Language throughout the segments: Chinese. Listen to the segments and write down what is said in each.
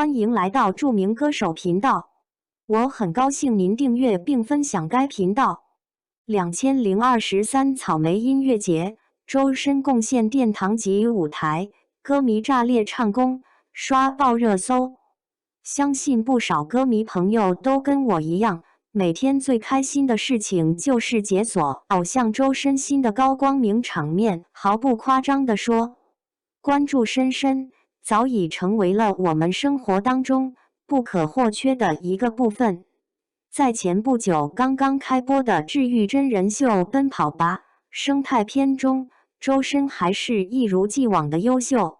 欢迎来到著名歌手频道，我很高兴您订阅并分享该频道。2023草莓音乐节，周深贡献殿堂级舞台，歌迷炸裂唱功，刷爆热搜。相信不少歌迷朋友都跟我一样，每天最开心的事情就是解锁偶像周深新的高光名场面。毫不夸张地说，关注深深早已成为了我们生活当中不可或缺的一个部分。在前不久刚刚开播的治愈真人秀《奔跑吧》生态篇中，周深还是一如既往的优秀。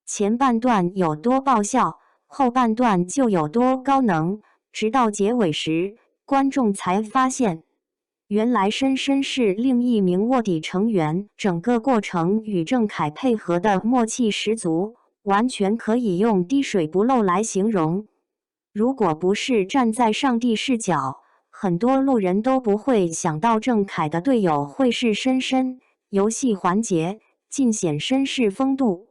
前半段有多爆笑，后半段就有多高能，直到结尾时，观众才发现，原来深深是另一名卧底成员，整个过程与郑恺配合的默契十足，完全可以用滴水不漏来形容。如果不是站在上帝视角，很多路人都不会想到郑恺的队友会是深深。游戏环节尽显绅士风度，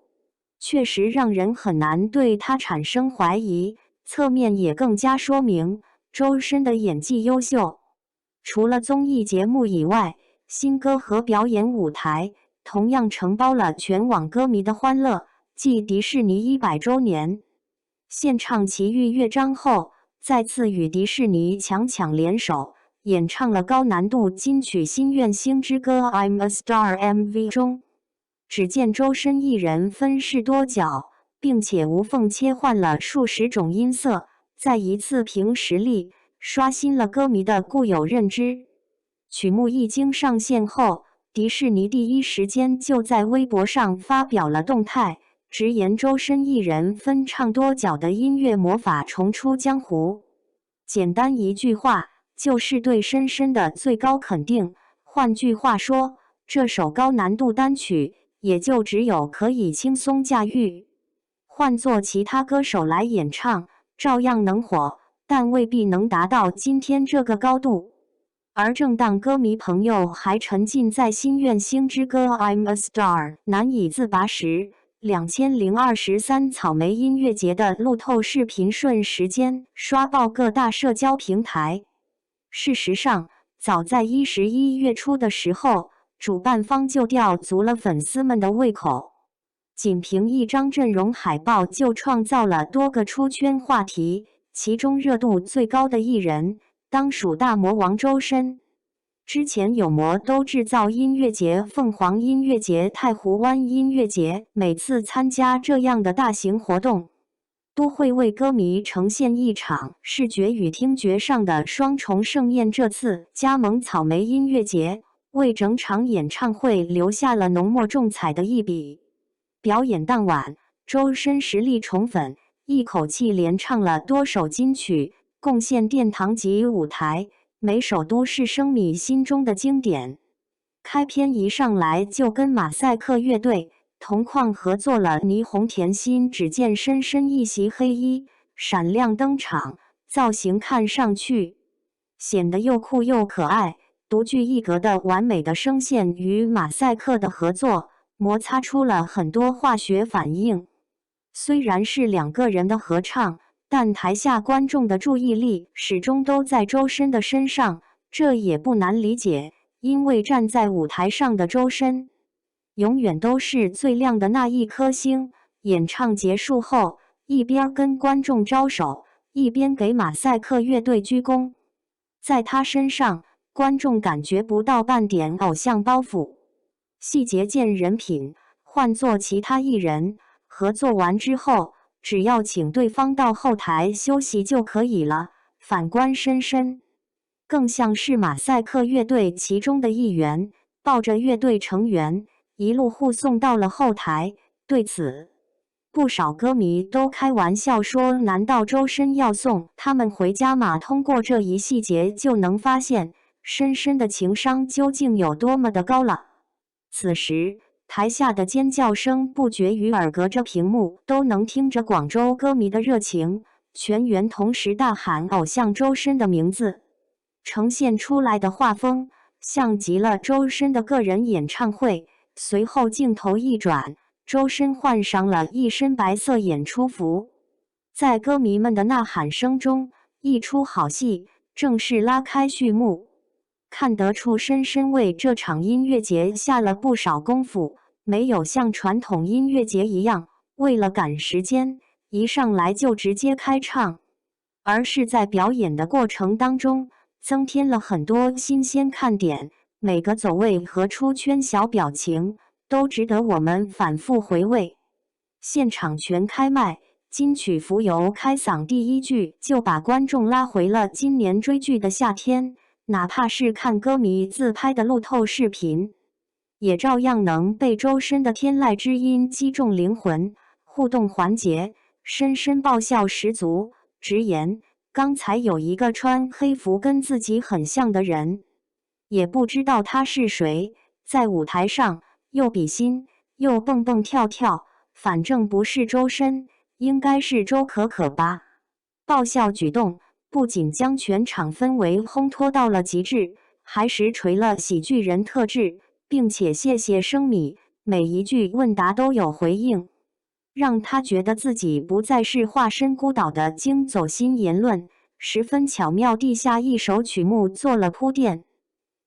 确实让人很难对他产生怀疑，侧面也更加说明周深的演技优秀。除了综艺节目以外，新歌和表演舞台同样承包了全网歌迷的欢乐。继迪士尼100周年献唱奇遇乐章后，再次与迪士尼强联手，演唱了高难度金曲《心愿星之歌》I'm a Star MV 中，只见周深一人分饰多角，并且无缝切换了数十种音色，再一次凭实力刷新了歌迷的固有认知。曲目一经上线后，迪士尼第一时间就在微博上发表了动态，直言周深一人分唱多角的音乐魔法重出江湖。简单一句话，就是对深深的最高肯定。换句话说，这首高难度单曲也就只有可以轻松驾驭，换做其他歌手来演唱，照样能火，但未必能达到今天这个高度。而正当歌迷朋友还沉浸在心愿星之歌 I'm a Star 难以自拔时，2023草莓音乐节的路透视频瞬时间刷爆各大社交平台。事实上，早在11月初的时候，主办方就吊足了粉丝们的胃口，仅凭一张阵容海报就创造了多个出圈话题，其中热度最高的艺人当属大魔王周深。之前有魔都制造音乐节、凤凰音乐节、太湖湾音乐节，每次参加这样的大型活动，都会为歌迷呈现一场视觉与听觉上的双重盛宴。这次加盟草莓音乐节，为整场演唱会留下了浓墨重彩的一笔。表演当晚，周深实力宠粉，一口气连唱了多首金曲，贡献殿堂级舞台，每首都是生米心中的经典。开篇一上来就跟马赛克乐队同框合作了《霓虹甜心》，只见深深一袭黑衣闪亮登场，造型看上去显得又酷又可爱，独具一格的完美的声线与马赛克的合作摩擦出了很多化学反应。虽然是两个人的合唱，但台下观众的注意力始终都在周深的身上，这也不难理解，因为站在舞台上的周深永远都是最亮的那一颗星。演唱结束后，一边跟观众招手，一边给马赛克乐队鞠躬。在他身上，观众感觉不到半点偶像包袱，细节见人品。换做其他艺人，合作完之后，只要请对方到后台休息就可以了。反观深深，更像是马赛克乐队其中的一员，抱着乐队成员一路护送到了后台。对此，不少歌迷都开玩笑说，难道周深要送他们回家吗？通过这一细节就能发现深深的情商究竟有多么的高了。此时台下的尖叫声不绝于耳，隔着屏幕都能听着广州歌迷的热情，全员同时大喊偶像周深的名字，呈现出来的画风像极了周深的个人演唱会。随后镜头一转，周深换上了一身白色演出服，在歌迷们的呐喊声中，一出好戏正式拉开序幕。看得出深深为这场音乐节下了不少功夫，没有像传统音乐节一样，为了赶时间，一上来就直接开唱，而是在表演的过程当中，增添了很多新鲜看点，每个走位和出圈小表情都值得我们反复回味。现场全开麦，金曲蜉蝣开嗓第一句就把观众拉回了今年追剧的夏天，哪怕是看歌迷自拍的路透视频，也照样能被周深的天籁之音击中灵魂。互动环节，深深爆笑十足，直言刚才有一个穿黑服跟自己很像的人，也不知道他是谁，在舞台上又比心又蹦蹦跳跳，反正不是周深，应该是周可可吧。爆笑举动不仅将全场氛围烘托到了极致，还实锤了喜剧人特质，并且谢谢生米，每一句问答都有回应，让他觉得自己不再是化身孤岛的京走心言论，十分巧妙地下一首曲目做了铺垫。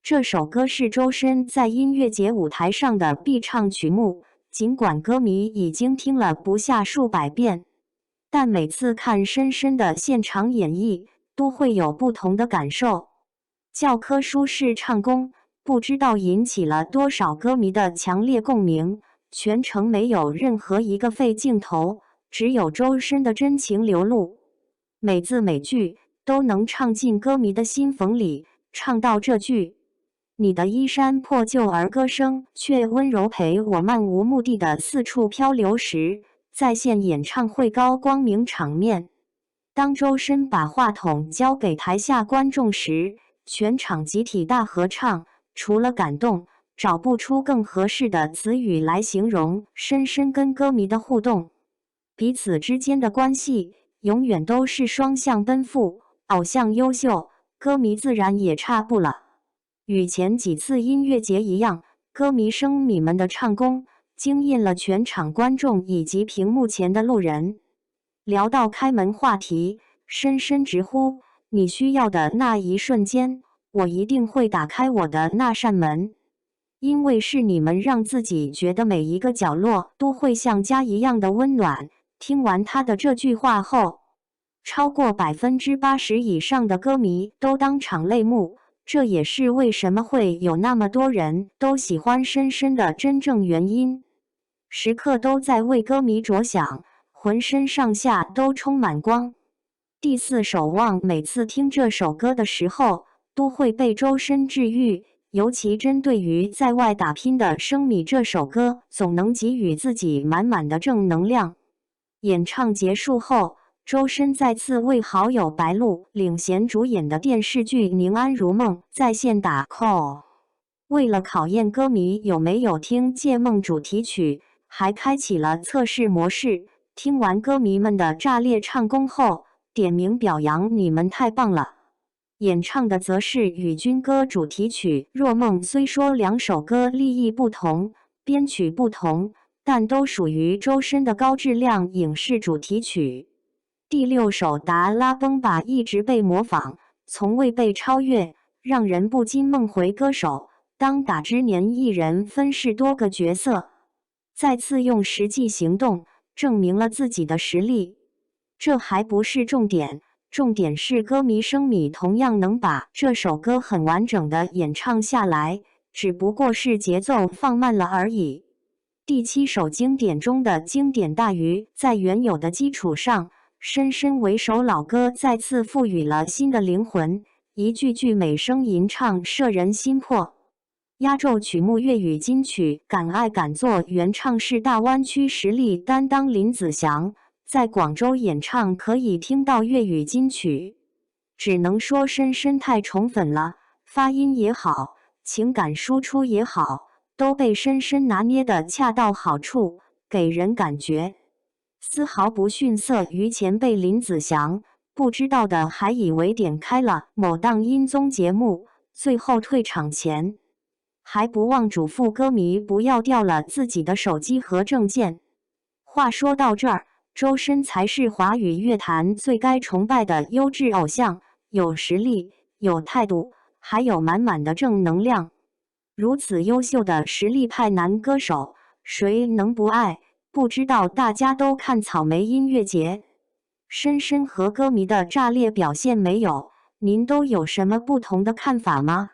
这首歌是周深在音乐节舞台上的必唱曲目，尽管歌迷已经听了不下数百遍，但每次看深深的现场演绎，都会有不同的感受。教科书式唱功，不知道引起了多少歌迷的强烈共鸣。全程没有任何一个废镜头，只有周深的真情流露，每字每句都能唱进歌迷的心缝里。唱到这句你的衣衫破旧而歌声却温柔陪我漫无目的的四处漂流时，在线演唱会高光明场面。当周深把话筒交给台下观众时，全场集体大合唱，除了感动，找不出更合适的词语来形容深深跟歌迷的互动。彼此之间的关系永远都是双向奔赴，偶像优秀，歌迷自然也差不了。与前几次音乐节一样，歌迷生米们的唱功惊艳了全场观众以及屏幕前的路人。聊到开门话题，深深直呼你需要的那一瞬间，我一定会打开我的那扇门。因为是你们让自己觉得每一个角落都会像家一样的温暖。听完他的这句话后，超过80%以上的歌迷都当场泪目，这也是为什么会有那么多人都喜欢深深的真正原因。时刻都在为歌迷着想，浑身上下都充满光。第四守望，每次听这首歌的时候，都会被周深治愈。尤其针对于在外打拼的生米，这首歌总能给予自己满满的正能量。演唱结束后，周深再次为好友白鹿领衔主演的电视剧《宁安如梦》在线打 call。为了考验歌迷有没有听《借梦》主题曲，还开启了测试模式。听完歌迷们的炸裂唱功后，点名表扬你们太棒了。演唱的则是与军歌主题曲《若梦》，虽说两首歌立意不同，编曲不同，但都属于周深的高质量影视主题曲。第六首《达拉崩吧》一直被模仿，从未被超越，让人不禁梦回歌手当打之年艺人分饰多个角色，再次用实际行动证明了自己的实力。这还不是重点。重点是歌迷生米同样能把这首歌很完整的演唱下来，只不过是节奏放慢了而已。第七首经典中的经典大于在原有的基础上，深深为首老歌再次赋予了新的灵魂，一句句美声吟唱摄人心魄。压轴曲目粤语金曲《敢爱敢做》原唱是大湾区实力担当林子祥，在广州演唱可以听到粤语金曲，只能说深深太宠粉了，发音也好，情感输出也好，都被深深拿捏得恰到好处，给人感觉丝毫不逊色于前辈林子祥。不知道的还以为点开了某档音综节目，最后退场前还不忘嘱咐歌迷不要掉了自己的手机和证件。话说到这儿，周深才是华语乐坛最该崇拜的优质偶像，有实力，有态度，还有满满的正能量。如此优秀的实力派男歌手，谁能不爱？不知道大家都看草莓音乐节，深深和歌迷的炸裂表现没有？您都有什么不同的看法吗？